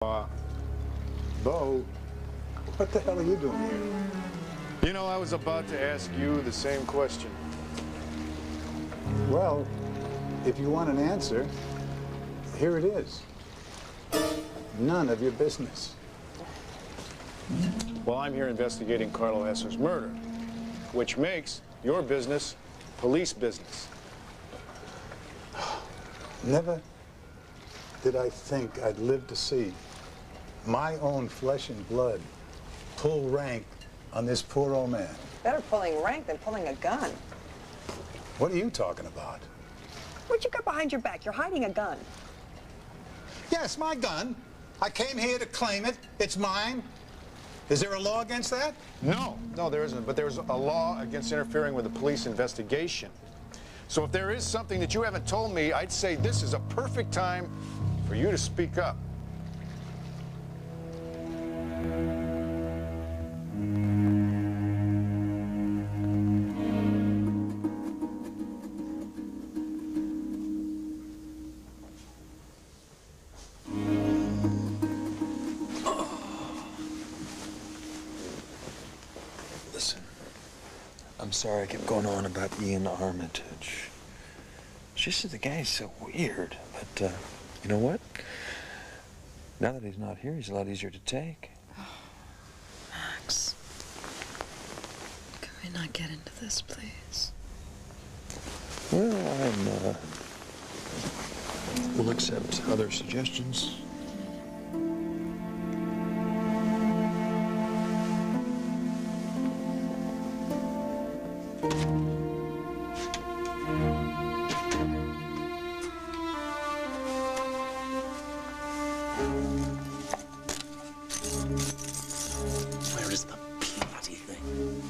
Bo, what the hell are you doing here? You know, I was about to ask you the same question. Well, if you want an answer, here it is. None of your business. Well, I'm here investigating Carlo Hesser's murder, which makes your business police business. Never did I think I'd live to see my own flesh and blood pull rank on this poor old man. Better pulling rank than pulling a gun. What are you talking about? What'd you got behind your back? You're hiding a gun. Yes, my gun. I came here to claim it. It's mine. Is there a law against that? No, there isn't, but there's a law against interfering with a police investigation. So if there is something that you haven't told me, I'd say this is a perfect time for you to speak up. Listen, I'm sorry I kept going on about Ian Armitage. It's just that the guy's so weird, but you know what? Now that he's not here, he's a lot easier to take. Max, can we not get into this, please? Well, we'll accept other suggestions. Where is the bloody thing?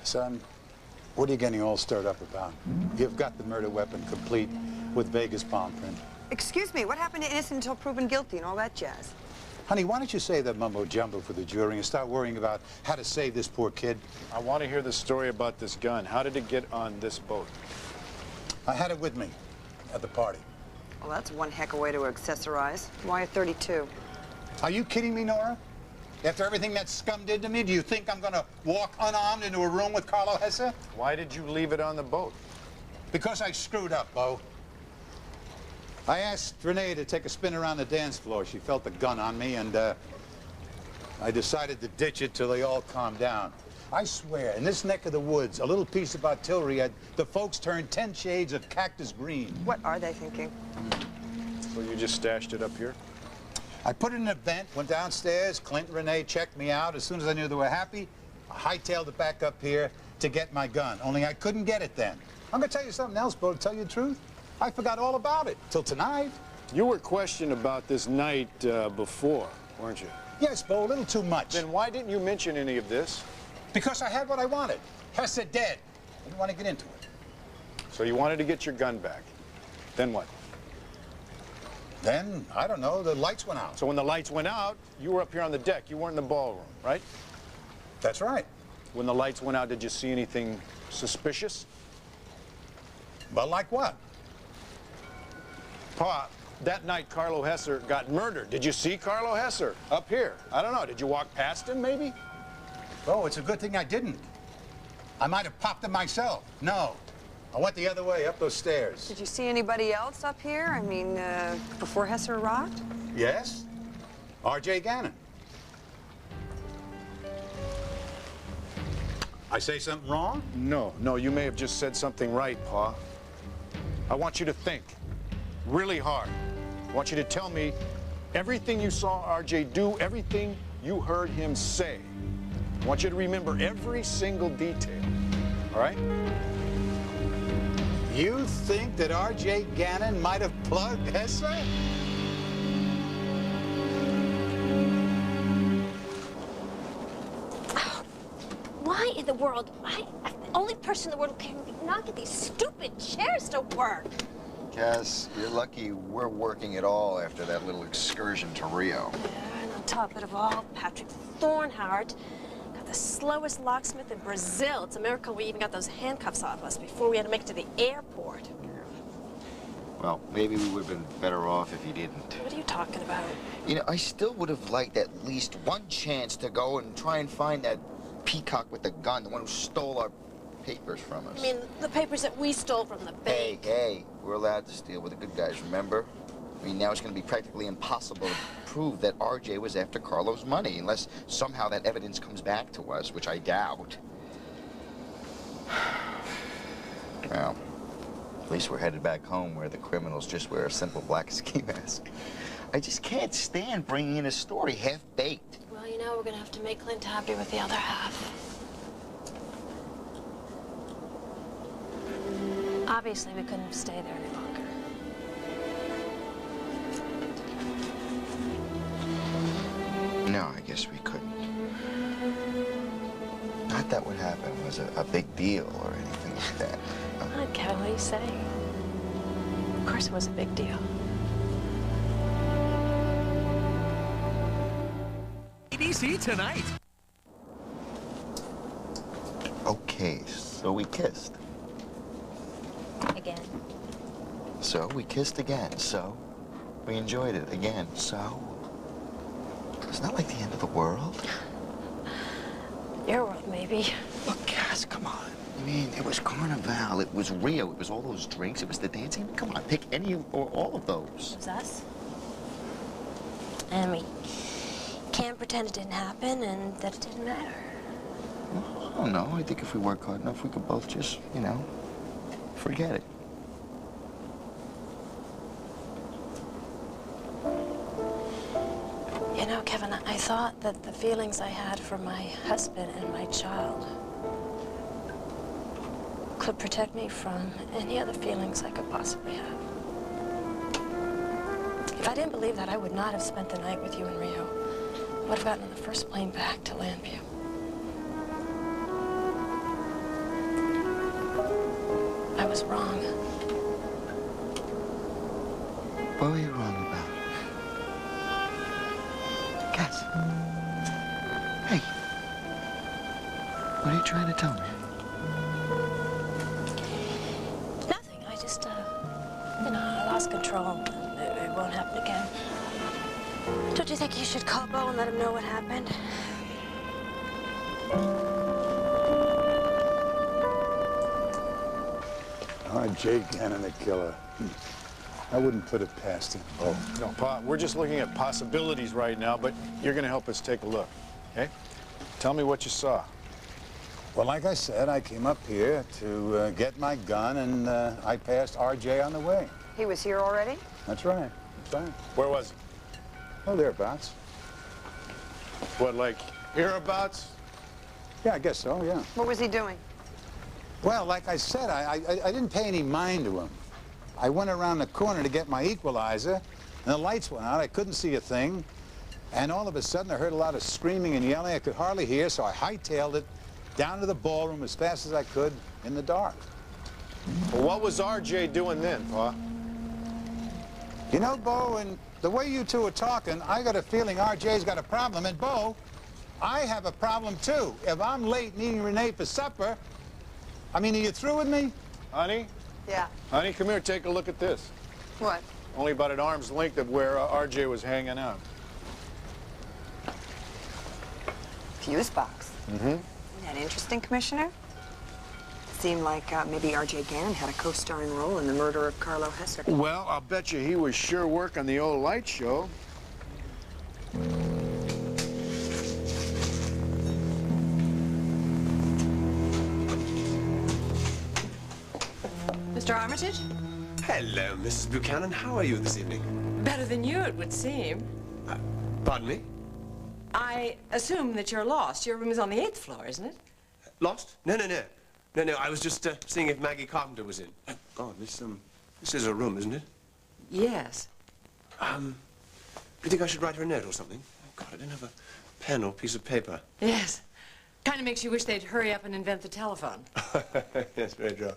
Son, what are you getting all stirred up about? You've got the murder weapon complete with Vegas palm print. Excuse me, what happened to innocent until proven guilty and all that jazz? Honey, why don't you say that mumbo-jumbo for the jury and start worrying about how to save this poor kid? I want to hear the story about this gun. How did it get on this boat? I had it with me at the party. Well, that's one heck of a way to accessorize. Why a 32? Are you kidding me, Nora? After everything that scum did to me, do you think I'm going to walk unarmed into a room with Carlo Hesser? Why did you leave it on the boat? Because I screwed up, Bo. I asked Renee to take a spin around the dance floor. She felt the gun on me, and I decided to ditch it till they all calmed down. I swear, in this neck of the woods, a little piece of artillery had the folks turned 10 shades of cactus green. What are they thinking? So you just stashed it up here? I put it in a vent, went downstairs. Clint and Renee checked me out. As soon as I knew they were happy, I hightailed it back up here to get my gun. Only I couldn't get it then. I'm going to tell you something else, Bo, to tell you the truth. I forgot all about it till tonight. You were questioned about this night before, weren't you? Yes, Bo, a little too much. Then why didn't you mention any of this? Because I had what I wanted. Hesser dead. I didn't want to get into it. So you wanted to get your gun back. Then what? Then, I don't know, the lights went out. So when the lights went out, you were up here on the deck. You weren't in the ballroom, right? That's right. When the lights went out, did you see anything suspicious? But like what? Pa, that night Carlo Hesser got murdered. Did you see Carlo Hesser up here? I don't know. Did you walk past him, maybe? Oh, it's a good thing I didn't. I might have popped him myself. No. I went the other way, up those stairs. Did you see anybody else up here? I mean, before Hesser arrived? Yes. R.J. Gannon. I say something wrong? No, you may have just said something right, Pa. I want you to think really hard. I want you to tell me everything you saw RJ do, everything you heard him say. I want you to remember every single detail, all right? You think that R.J. Gannon might have plugged Hessler? Why in the world? I'm the only person in the world who can not get these stupid chairs to work. Cass, you're lucky we're working at all after that little excursion to Rio. Yeah, and on top of it all, Patrick Thornhart got the slowest locksmith in Brazil. It's a miracle we even got those handcuffs off us before we had to make it to the airport. Well, maybe we would have been better off if he didn't. What are you talking about? You know, I still would have liked at least one chance to go and try and find that peacock with the gun, the one who stole our papers from us. I mean, the papers that we stole from the bank. Hey, we're allowed to steal with the good guys, remember? I mean, now it's going to be practically impossible to prove that RJ was after Carlo's money, unless somehow that evidence comes back to us, which I doubt. Well, at least we're headed back home where the criminals just wear a simple black ski mask. I just can't stand bringing in a story half-baked. Well, you know, we're going to have to make Clint happy with the other half. Obviously, we couldn't stay there any longer. No, I guess we couldn't. Not that what happened was a big deal or anything like that. Come on, Kevin, what are you saying? Of course it was a big deal. ABC tonight. Okay, so we kissed. Again. So we kissed again. So we enjoyed it again. So it's not like the end of the world. Your world, maybe. Look, Cass, come on. I mean, it was Carnival, it was Rio, it was all those drinks, it was the dancing. Come on, pick any or all of those. It was us. And we can't pretend it didn't happen and that it didn't matter. Well, I don't know. I think if we work hard enough, we could both just, you know, forget it. You know, Kevin, I thought that the feelings I had for my husband and my child could protect me from any other feelings I could possibly have. If I didn't believe that, I would not have spent the night with you in Rio. I would have gotten on the first plane back to Landview. I was wrong. What were you wrong about? Cass. Hey. What are you trying to tell me? Nothing. I just, you know, I lost control. It won't happen again. Don't you think you should call Bo and let him know what happened? R.J. Gannon, the killer. I wouldn't put it past him. Oh. No, Pa, we're just looking at possibilities right now, but you're going to help us take a look, okay? Tell me what you saw. Well, like I said, I came up here to get my gun, and I passed R.J. on the way. He was here already? That's right. That's right. Where was he? Oh, thereabouts. What, like hereabouts? Yeah, I guess so, yeah. What was he doing? Well, like I said, I didn't pay any mind to him. I went around the corner to get my equalizer, and the lights went out. I couldn't see a thing. And all of a sudden, I heard a lot of screaming and yelling. I could hardly hear, so I hightailed it down to the ballroom as fast as I could in the dark. Well, what was R.J. doing then, Pa? You know, Bo, and the way you two are talking, I got a feeling R.J.'s got a problem. And, Bo, I have a problem, too. If I'm late meeting Renee for supper, I mean, are you through with me? Honey? Yeah. Honey, come here, take a look at this. What? Only about an arm's length of where R.J. was hanging out. Fuse box. Mm-hmm. Isn't that interesting, Commissioner? Seemed like maybe R.J. Gannon had a co-starring role in the murder of Carlo Hessler. Well, I'll bet you he was sure working the old light show. Mr. Armitage? Hello, Mrs. Buchanan. How are you this evening? Better than you, it would seem. Pardon me? I assume that you're lost. Your room is on the 8th floor, isn't it? Lost? No. No, I was just seeing if Maggie Carpenter was in. Oh, God, this is her room, isn't it? Yes. Do you think I should write her a note or something? Oh, God, I don't have a pen or piece of paper. Yes. Kind of makes you wish they'd hurry up and invent the telephone. Yes, very true.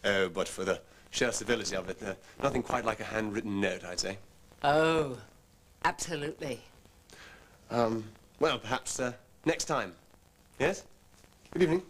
But for the sheer civility of it, nothing quite like a handwritten note, I'd say. Oh, absolutely. Well, perhaps next time. Yes? Good evening.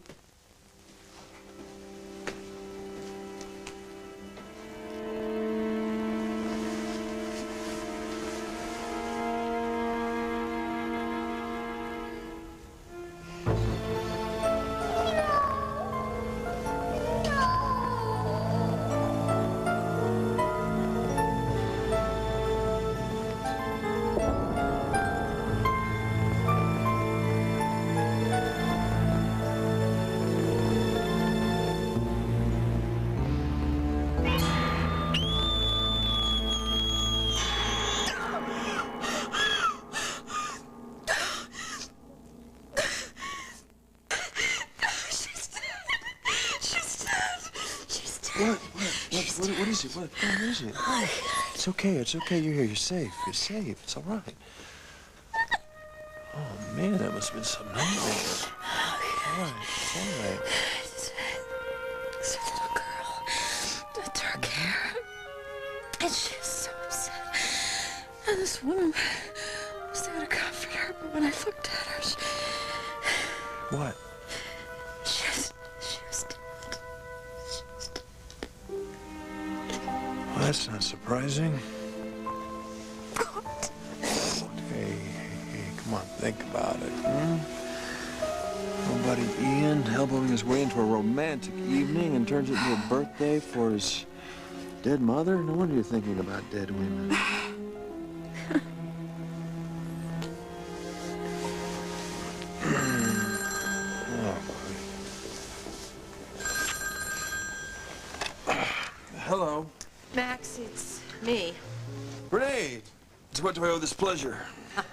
What is it? What is it? It's okay. It's okay. You're here. You're safe. You're safe. It's all right. Oh, man, that must have been some nightmare. It's all right. It's all right. It's a little girl with dark hair. And she was so upset. And this woman was there to comfort her, but when I looked at her, she... What? She was dead. Well, that's not surprising. Hey, come on, think about it. Nobody Ian elbowing his way into a romantic evening and turns it into a birthday for his dead mother? No wonder you're thinking about dead women. Hello. Max, it's me. Renee, to what do I owe this pleasure? Oh,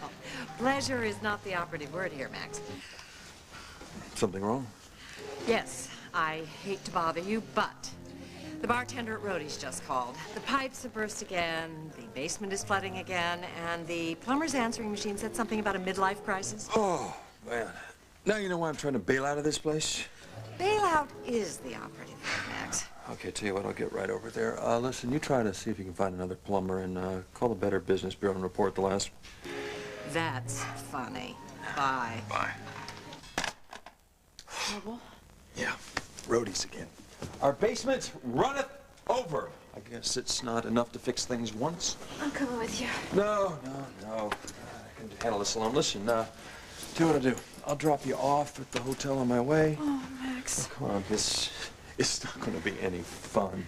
pleasure is not the operative word here, Max. Something wrong? Yes, I hate to bother you, but the bartender at Rhodey's just called. The pipes have burst again, the basement is flooding again, and the plumber's answering machine said something about a midlife crisis. Oh, man. Now you know why I'm trying to bail out of this place? Bailout is the operative word, Max. Okay, tell you what, I'll get right over there. Listen, you try to see if you can find another plumber and call the Better Business Bureau and report the last. That's funny. Bye. Bye. Trouble? Yeah, Rhodey's again. Our basement runneth over. I guess it's not enough to fix things once. I'm coming with you. No. I can handle this alone. Listen, do what I do. I'll drop you off at the hotel on my way. Oh, Max. Oh, come on, it's not going to be any fun.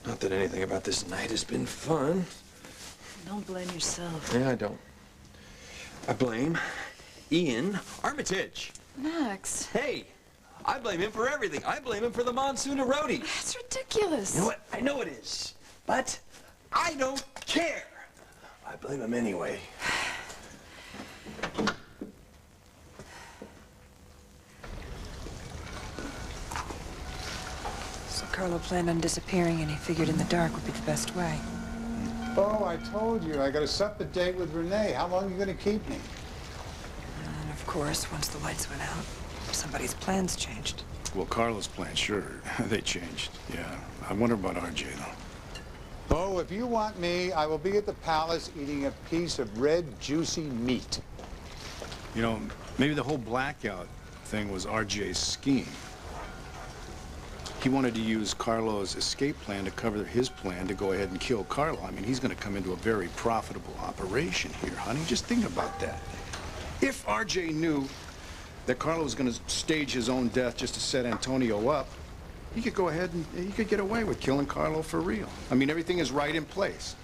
Not that anything about this night has been fun. Don't blame yourself. Yeah, I don't. I blame Ian Armitage. Max. Hey, I blame him for everything. I blame him for the monsoon of Rhodey. That's ridiculous. You know what? I know it is. But I don't care. I blame him anyway. So Carlo planned on disappearing, and he figured in the dark would be the best way. Oh, I told you. I got a supper date with Renee. How long are you going to keep me? And of course, once the lights went out, somebody's plans changed. Well, Carlos' plans, sure, they changed. Yeah, I wonder about RJ, though. Oh, if you want me, I will be at the palace eating a piece of red, juicy meat. You know, maybe the whole blackout thing was RJ's scheme. He wanted to use Carlo's escape plan to cover his plan to go ahead and kill Carlo. I mean, he's going to come into a very profitable operation here, honey. Just think about that. If RJ knew that Carlo was going to stage his own death just to set Antonio up, he could go ahead and he could get away with killing Carlo for real. I mean, everything is right in place.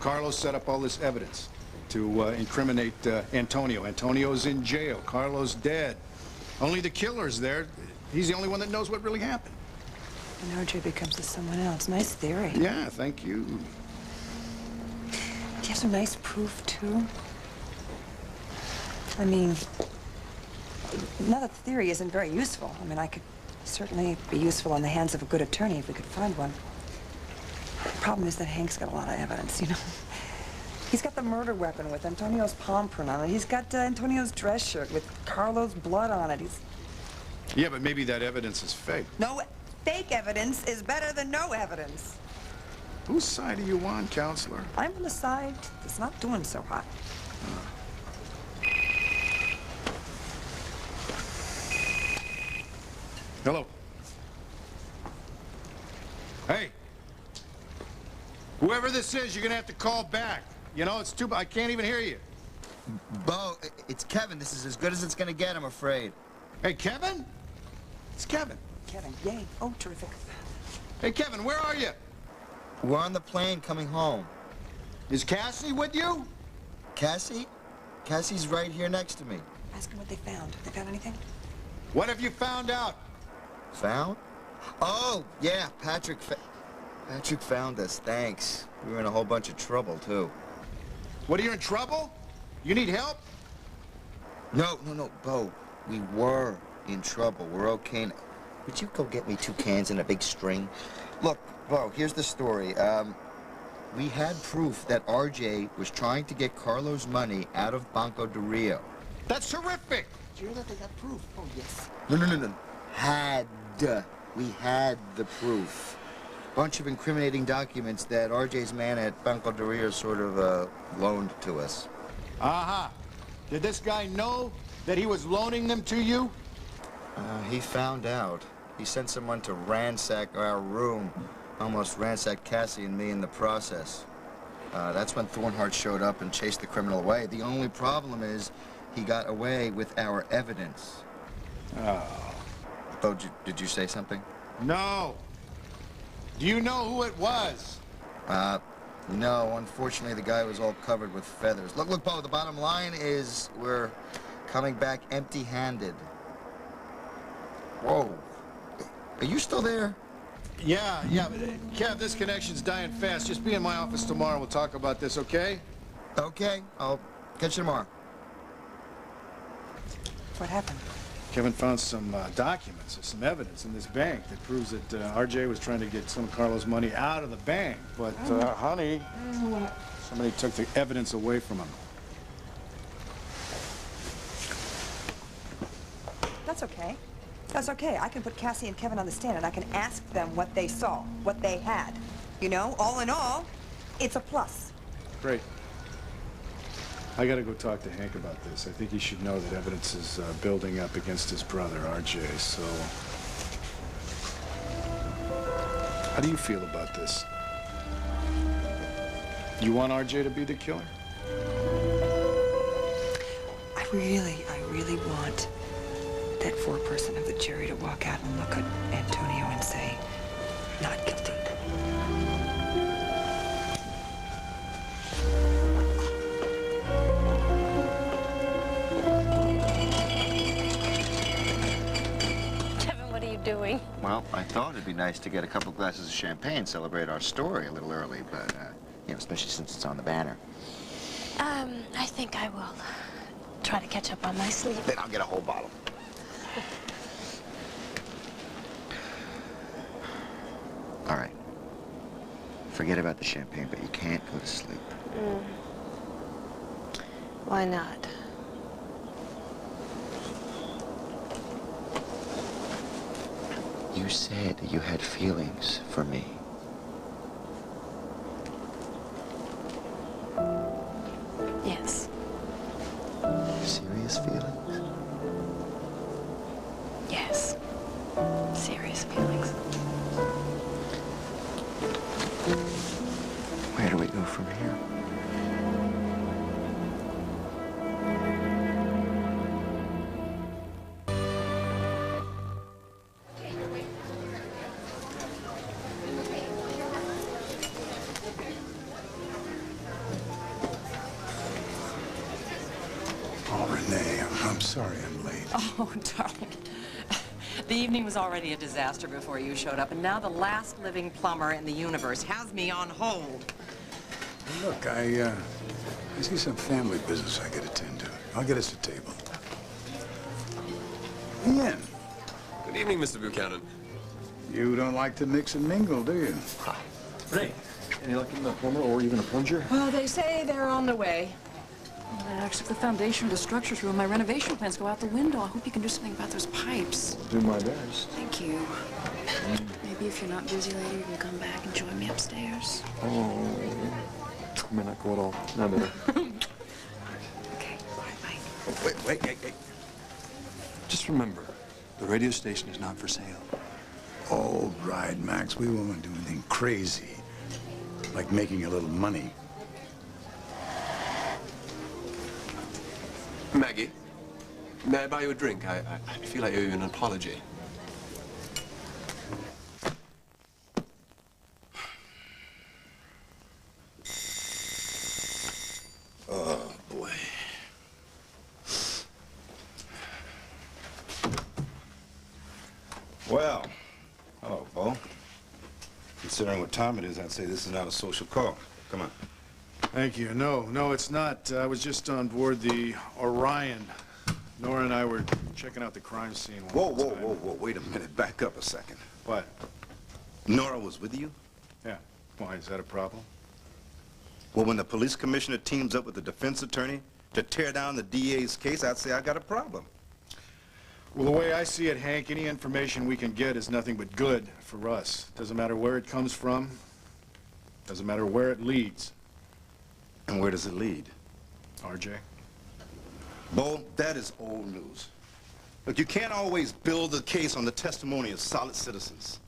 Carlo set up all this evidence to incriminate Antonio. Antonio's in jail. Carlo's dead. Only the killer's there. He's the only one that knows what really happened. And RJ becomes to someone else. Nice theory. Yeah, thank you. Do you have some nice proof, too? I mean, another theory isn't very useful. I mean, I could certainly be useful in the hands of a good attorney if we could find one. The problem is that Hank's got a lot of evidence, you know. He's got the murder weapon with Antonio's palm print on it. He's got Antonio's dress shirt with Carlo's blood on it. Yeah, but maybe that evidence is fake. No, fake evidence is better than no evidence. Whose side are you on, counselor? I'm on the side that's not doing so hot. Hello. Hey. Whoever this is, you're gonna have to call back. You know, it's too... I can't even hear you. Bo, it's Kevin. This is as good as it's gonna get, I'm afraid. Hey, Kevin? It's Kevin. Kevin, yay. Oh, terrific. Hey, Kevin, where are you? We're on the plane coming home. Is Cassie with you? Cassie? Cassie's right here next to me. Ask them what they found. They found anything? What have you found out? Found? Oh, yeah, Patrick found us, thanks. We were in a whole bunch of trouble, too. What, are you in trouble? You need help? No, Bo. We were in trouble. We're okay now. Would you go get me 2 cans and a big string? Look, Bo, here's the story. We had proof that RJ was trying to get Carlo's money out of Banco de Rio. That's terrific! Did you hear that they got proof? Oh, yes. No. We had the proof. Bunch of incriminating documents that RJ's man at Banco de Rio sort of, loaned to us. Uh-huh. Did this guy know that he was loaning them to you? He found out. He sent someone to ransack our room. Almost ransacked Cassie and me in the process. That's when Thornhart showed up and chased the criminal away. The only problem is he got away with our evidence. Oh. Bo, did you say something? No. Do you know who it was? No. Unfortunately, the guy was all covered with feathers. Look, Bo, the bottom line is we're coming back empty-handed. Whoa. Are you still there? Yeah. Kev, this connection's dying fast. Just be in my office tomorrow. We'll talk about this, okay? Okay. I'll catch you tomorrow. What happened? Kevin found some documents or some evidence in this bank that proves that RJ was trying to get some of Carlo's money out of the bank. But, honey, somebody took the evidence away from him. That's okay. That's okay. I can put Cassie and Kevin on the stand and I can ask them what they saw, what they had. You know, all in all, it's a plus. Great. I gotta go talk to Hank about this. I think he should know that evidence is building up against his brother, RJ, so... How do you feel about this? You want RJ to be the killer? I really want that foreperson of the jury to walk out and look at Antonio and say, not guilty. Doing? Well, I thought it'd be nice to get a couple glasses of champagne, celebrate our story a little early, but, you know, especially since it's on the banner. I think I will try to catch up on my sleep. Then I'll get a whole bottle. All right. Forget about the champagne, but you can't go to sleep. Why not? You said you had feelings for me. Yes. Serious feelings? Yes. Serious feelings. Where do we go from here? I'm sorry I'm late. Oh, darling. The evening was already a disaster before you showed up, and now the last living plumber in the universe has me on hold. Look, I see some family business I gotta attend to. I'll get us a table. Ian. Good evening, Mr. Buchanan. You don't like to mix and mingle, do you? Ray, any luck in the plumber or even a plunger? Well, they say they're on the way. Well, I actually the foundation of the structure through, and my renovation plans go out the window. I hope you can do something about those pipes. Do my best. Thank you. Maybe if you're not busy later, you can come back and join me upstairs. Oh, I may not go at all. Not better. Okay, bye. Oh, wait. Just remember, the radio station is not for sale. All right, Max. We won't do anything crazy, like making a little money. Maggie, may I buy you a drink? I feel I owe you an apology. Oh, boy. Well, hello, Bo. Considering what time it is, I'd say this is not a social call. Come on. Thank you. No, it's not. I was just on board the Orion. Nora and I were checking out the crime scene. Whoa. Wait a minute. Back up a second. What? Nora was with you? Yeah. Why, is that a problem? Well, when the police commissioner teams up with the defense attorney to tear down the DA's case, I'd say I got a problem. Well, the way I see it, Hank, any information we can get is nothing but good for us. Doesn't matter where it comes from. Doesn't matter where it leads. And where does it lead? RJ? Bo, that is old news. Look, you can't always build a case on the testimony of solid citizens.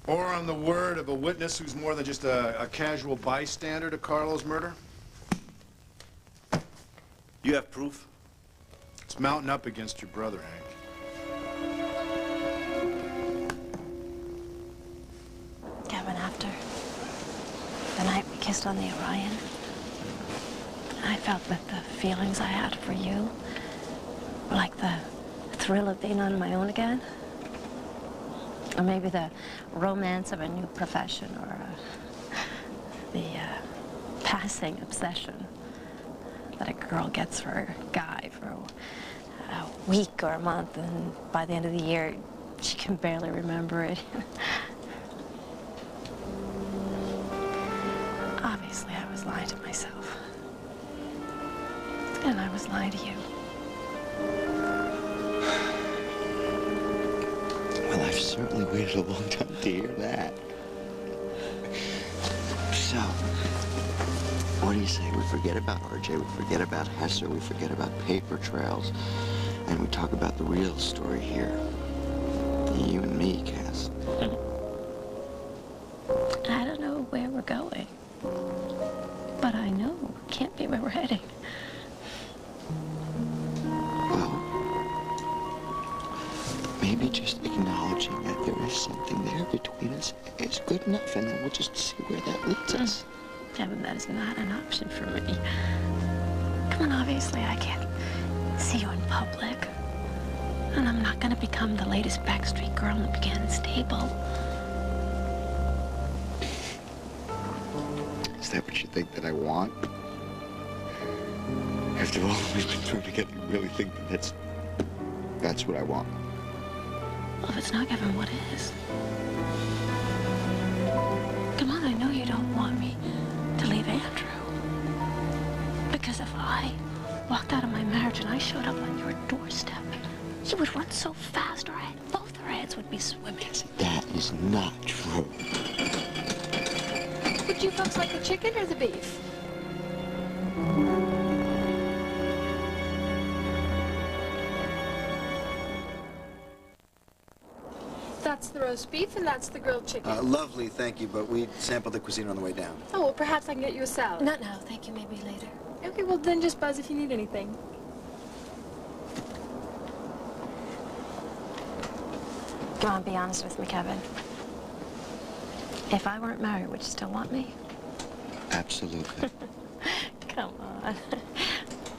Or on the word of a witness who's more than just a casual bystander to Carlo's murder? You have proof? It's mounting up against your brother, Hank. Kevin, after the night we kissed on the Orion, I felt that the feelings I had for you were like the thrill of being on my own again. Or maybe the romance of a new profession, or the passing obsession that a girl gets for a guy for a week or a month, and by the end of the year, she can barely remember it. Obviously, I was lying to myself. And I was lying to you. Well, I've certainly waited a long time to hear that. So, what do you say? We forget about RJ, we forget about Hesser, we forget about paper trails, and we talk about the real story here. The you and me cast. I don't know where we're going, but I know it can't be where we're heading. Maybe just acknowledging that there is something there between us is good enough, and then we'll just see where that leads us. Kevin, that is not an option for me. Come on, obviously I can't see you in public. And I'm not gonna become the latest backstreet girl in the Buchanan stable. Is that what you think that I want? After all we've been through together, you really think that that's what I want? Well, if it's not Kevin, what is? Come on, I know you don't want me to leave Andrew. Because if I walked out of my marriage and I showed up on your doorstep, you would run so fast both our heads would be swimming. That is not true. Would you folks like the chicken or the beef? That's the roast beef and that's the grilled chicken. Lovely, thank you, but we sampled the cuisine on the way down. Oh, well, perhaps I can get you a salad. No, thank you, maybe later. Okay, well, then just buzz if you need anything. Come on, be honest with me, Kevin. If I weren't married, would you still want me? Absolutely. Come on.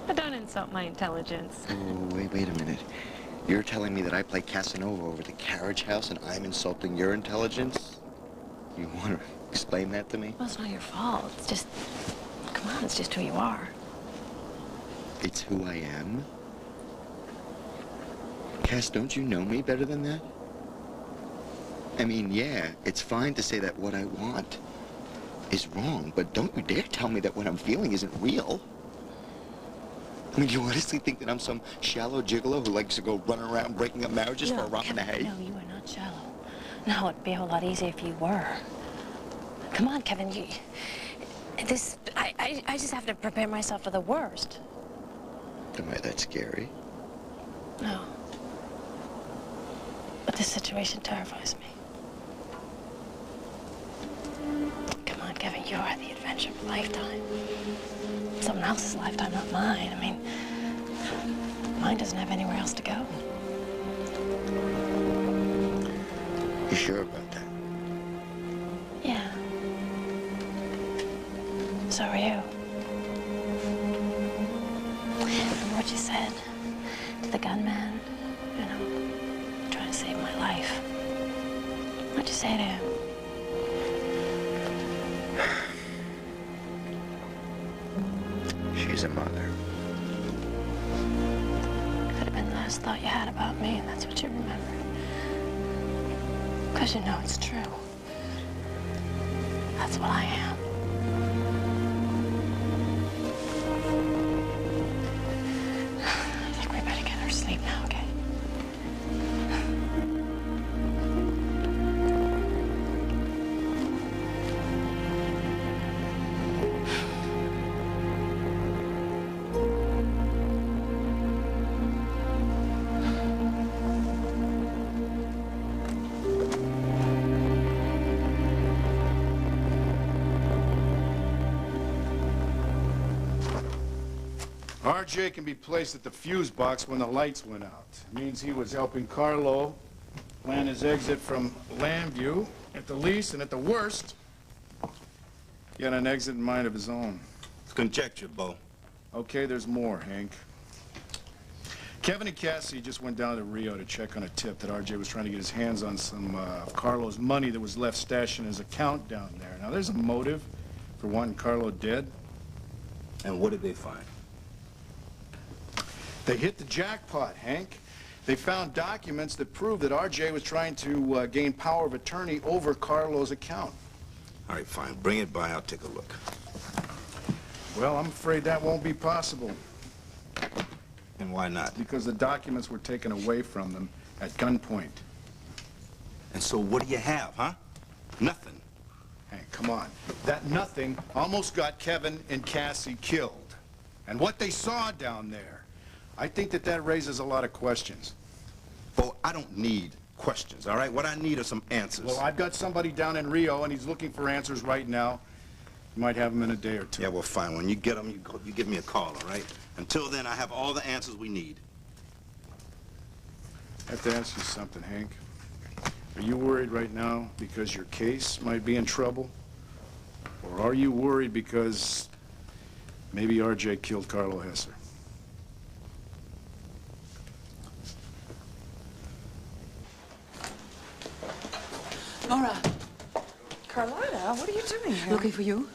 But don't insult my intelligence. Oh, wait a minute. You're telling me that I play Casanova over the carriage house and I'm insulting your intelligence? You want to explain that to me? Well, it's not your fault. It's just, come on, it's just who you are. It's who I am? Cass, don't you know me better than that? I mean, yeah, it's fine to say that what I want is wrong, but don't you dare tell me that what I'm feeling isn't real. I mean, do you honestly think that I'm some shallow gigolo who likes to go running around breaking up marriages for a romp in the hay? No, you are not shallow. No, it'd be a whole lot easier if you were. Come on, Kevin, I just have to prepare myself for the worst. Am I that scary? No. But this situation terrifies me. Come on, Kevin, you are the adventure of a lifetime. Someone else's lifetime, not mine. I mean, mine doesn't have anywhere else to go. You sure about that? Yeah. So are you. Remember what you said to the gunman? You know, trying to save my life. What'd you say to him? She's a mother. Could have been the last thought you had about me, and that's what you remembered. Because you know it's true. That's what I am. I think we better get her to sleep now, okay? RJ can be placed at the fuse box when the lights went out. It means he was helping Carlo plan his exit from Lambview at the least, and at the worst, he had an exit in mind of his own. It's conjecture, Bo. Okay, there's more, Hank. Kevin and Cassie just went down to Rio to check on a tip that RJ was trying to get his hands on some of Carlo's money that was left stashed in his account down there. Now, there's a motive for wanting Carlo dead. And what did they find? They hit the jackpot, Hank. They found documents that prove that RJ was trying to gain power of attorney over Carlo's account. All right, fine. Bring it by. I'll take a look. Well, I'm afraid that won't be possible. And why not? Because the documents were taken away from them at gunpoint. And so what do you have, huh? Nothing. Hank, come on. That nothing almost got Kevin and Cassie killed. And what they saw down there, I think that raises a lot of questions. Bo, I don't need questions, all right? What I need are some answers. Well, I've got somebody down in Rio, and he's looking for answers right now. You might have them in a day or two. Yeah, well, fine. When you get them, you give me a call, all right? Until then, I have all the answers we need. I have to ask you something, Hank. Are you worried right now because your case might be in trouble? Or are you worried because maybe RJ killed Carlo Hesser? Nora. Carlotta, what are you doing here? Looking for you?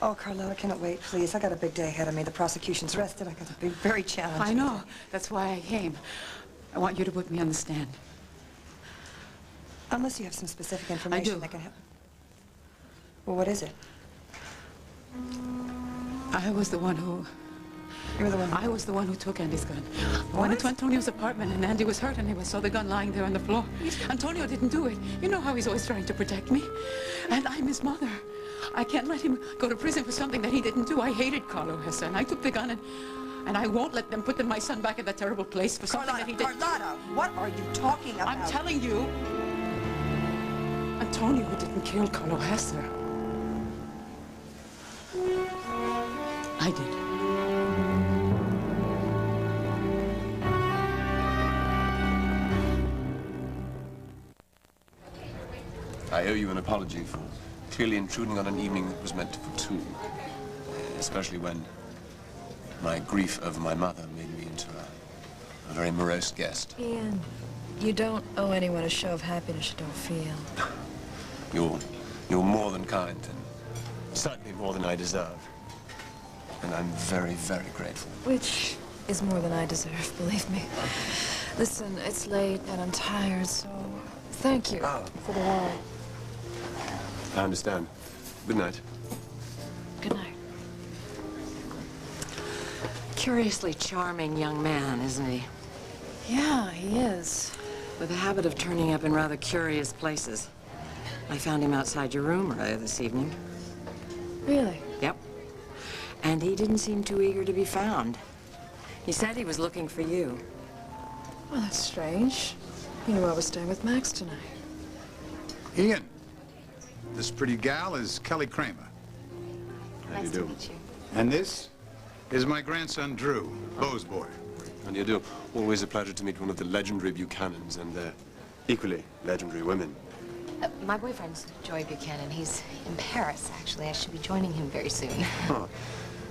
Oh, Carlotta, can it wait, please? I got a big day ahead of me. The prosecution's rested. I got a big, very challenging I know. That's why I came. I want you to put me on the stand. Unless you have some specific information that can help. Well, what is it? I was the one who... You were the one... I was the one who took Andy's gun. I went into Antonio's apartment, and Andy was hurt, and I saw the gun lying there on the floor. Antonio didn't do it. You know how he's always trying to protect me. And I'm his mother. I can't let him go to prison for something that he didn't do. I hated Carlo Hesser, and I took the gun, and I won't let them put my son back in that terrible place for something that he didn't... Carlotta, what are you talking about? I'm telling you, Antonio didn't kill Carlo Hesser. I did. I owe you an apology for clearly intruding on an evening that was meant for two. Especially when my grief over my mother made me into a very morose guest. Ian, you don't owe anyone a show of happiness you don't feel. You're more than kind, and certainly more than I deserve. And I'm very, very grateful. Which is more than I deserve, believe me. Listen, it's late and I'm tired, so thank you for the wine. I understand. Good night. Good night. Curiously charming young man, isn't he? Yeah, he is. With a habit of turning up in rather curious places. I found him outside your room earlier this evening. Really? Yep. And he didn't seem too eager to be found. He said he was looking for you. Well, that's strange. You knew I was staying with Max tonight. Ian, this pretty gal is Kelly Kramer. How do you do? And this is my grandson, Drew, Beau's boy. How do you do? Always a pleasure to meet one of the legendary Buchanans and their equally legendary women. My boyfriend's Joy Buchanan. He's in Paris, actually. I should be joining him very soon. Huh.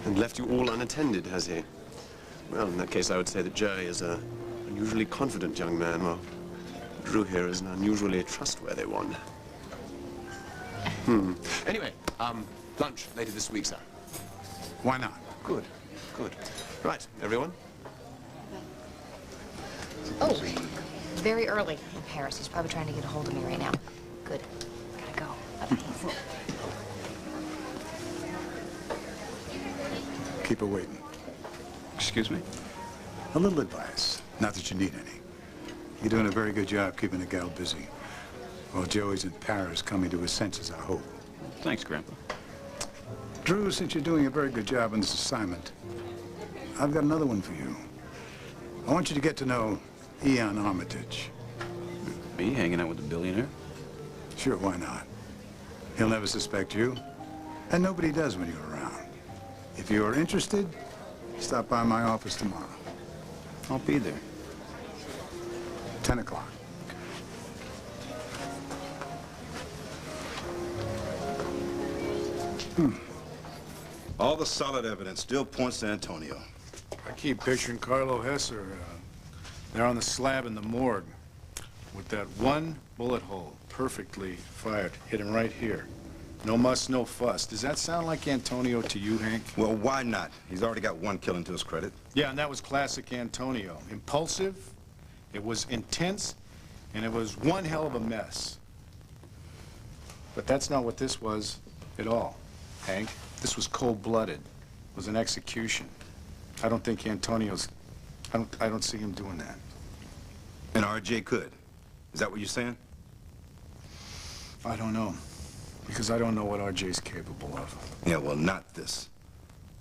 And left you all unattended, has he? Well, in that case, I would say that Joy is an unusually confident young man, while Drew here is an unusually trustworthy one. Anyway, lunch later this week, sir. Why not? Good, good. Right, everyone. Oh, very early in Paris. He's probably trying to get a hold of me right now. Good. Gotta go. Bye-bye. Keep her waiting. Excuse me? A little advice. Not that you need any. You're doing a very good job keeping the gal busy. While Joey's in Paris coming to his senses, I hope. Thanks, Grandpa. Drew, since you're doing a very good job on this assignment, I've got another one for you. I want you to get to know Ian Armitage. Me hanging out with a billionaire? Sure, why not? He'll never suspect you, and nobody does when you're around. If you're interested, stop by my office tomorrow. I'll be there. 10 o'clock. All the solid evidence still points to Antonio. I keep picturing Carlo Hesser there on the slab in the morgue with that one bullet hole perfectly fired. Hit him right here. No muss, no fuss. Does that sound like Antonio to you, Hank? Well, why not? He's already got one killing to his credit. Yeah, and that was classic Antonio. Impulsive, it was intense, and it was one hell of a mess. But that's not what this was at all, Hank. This was cold-blooded. It was an execution. I don't think Antonio's... I don't see him doing that. And R.J. could. Is that what you're saying? I don't know. Because I don't know what R.J.'s capable of. Yeah, well, not this.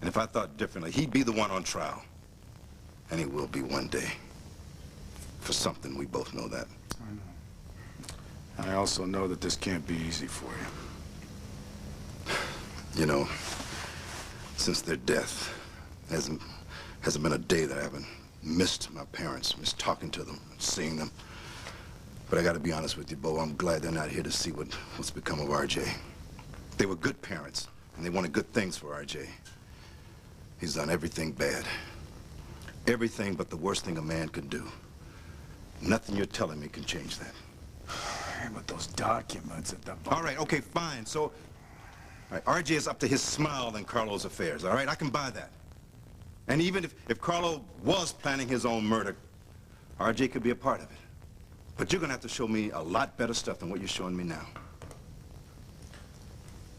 And if I thought differently, he'd be the one on trial. And he will be one day. For something, we both know that. I know. And I also know that this can't be easy for you. You know, since their death, hasn't been a day that I haven't missed my parents, missed talking to them, seeing them. But I gotta be honest with you, Bo, I'm glad they're not here to see what's become of R.J. They were good parents, and they wanted good things for R.J. He's done everything bad. Everything but the worst thing a man could do. Nothing you're telling me can change that. Hey, but those documents at the... All right, okay, fine. So, all right, R.J. is up to his smile in Carlo's affairs, all right? I can buy that. And even if Carlo was planning his own murder, R.J. could be a part of it. But you're gonna have to show me a lot better stuff than what you're showing me now.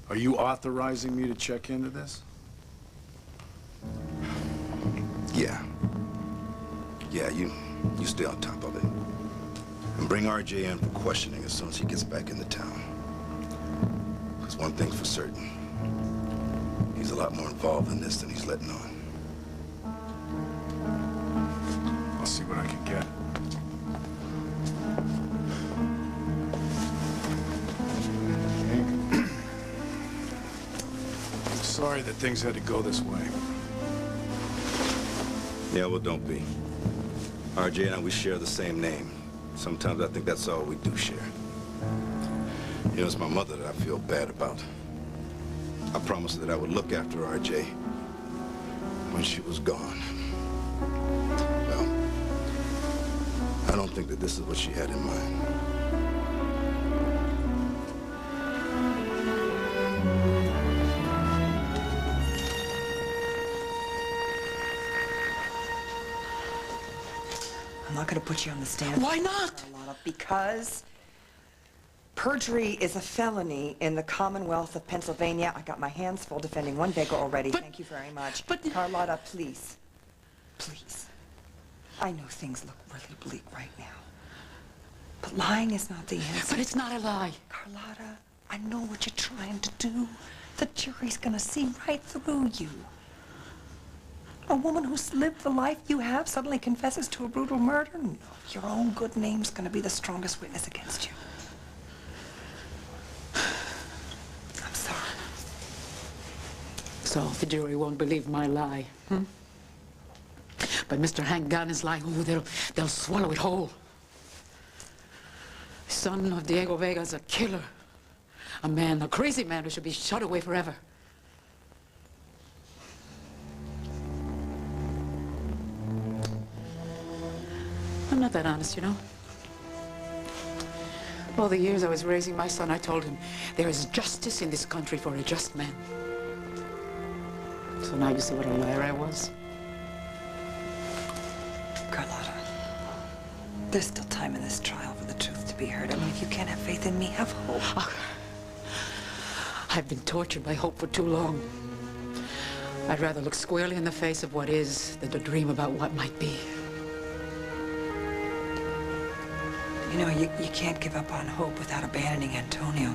Are you authorizing me to check into this? Yeah. Yeah, you stay on top of it. And bring R.J. in for questioning as soon as he gets back into town. Because one thing's for certain. He's a lot more involved in this than he's letting on. I'll see what I can get. Hank, I'm sorry that things had to go this way. Yeah, well, don't be. R.J. and I, we share the same name. Sometimes I think that's all we do share. You know, it's my mother that I feel bad about. I promised her that I would look after R.J. when she was gone. Well, I don't think that this is what she had in mind. not going to put you on the stand. Why not? Carlotta, because perjury is a felony in the Commonwealth of Pennsylvania. I got my hands full defending one beggar already. Thank you very much. But Carlotta, please. Please. I know things look really bleak right now. But lying is not the answer. But it's not a lie. Carlotta, I know what you're trying to do. The jury's gonna see right through you. A woman who's lived the life you have suddenly confesses to a brutal murder? No, your own good name's gonna be the strongest witness against you. I'm sorry. So the jury won't believe my lie, hmm? But Mr. Hank Gannon's lie, oh, they'll swallow it whole. Son of Diego Vega's a killer. A man, a crazy man who should be shut away forever. I'm not that honest, you know. All the years I was raising my son, I told him, there is justice in this country for a just man. So now you see what a liar I was. Carlotta, there's still time in this trial for the truth to be heard. I mean, if you can't have faith in me, have hope. Oh, I've been tortured by hope for too long. I'd rather look squarely in the face of what is than to dream about what might be. You know, you can't give up on hope without abandoning Antonio.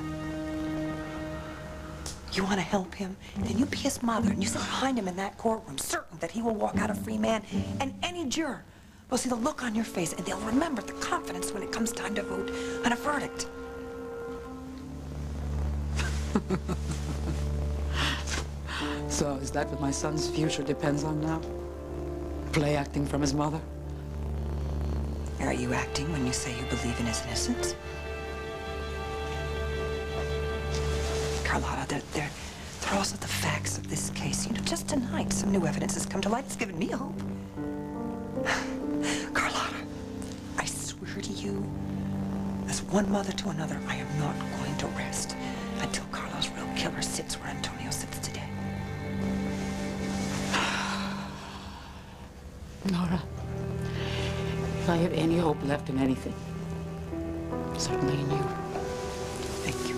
You want to help him? Then you be his mother and you sit behind him in that courtroom, certain that he will walk out a free man. And any juror will see the look on your face and they'll remember the confidence when it comes time to vote on a verdict. So, is that what my son's future depends on now? Play acting from his mother? Are you acting when you say you believe in his innocence? Carlotta, there are also the facts of this case. You know, just tonight, some new evidence has come to light. It's given me hope. Carlotta, I swear to you, as one mother to another, I am not going to rest until Carlos' real killer sits where Antonio sits today. Nora, if I have any hope left in anything, certainly in you. Thank you.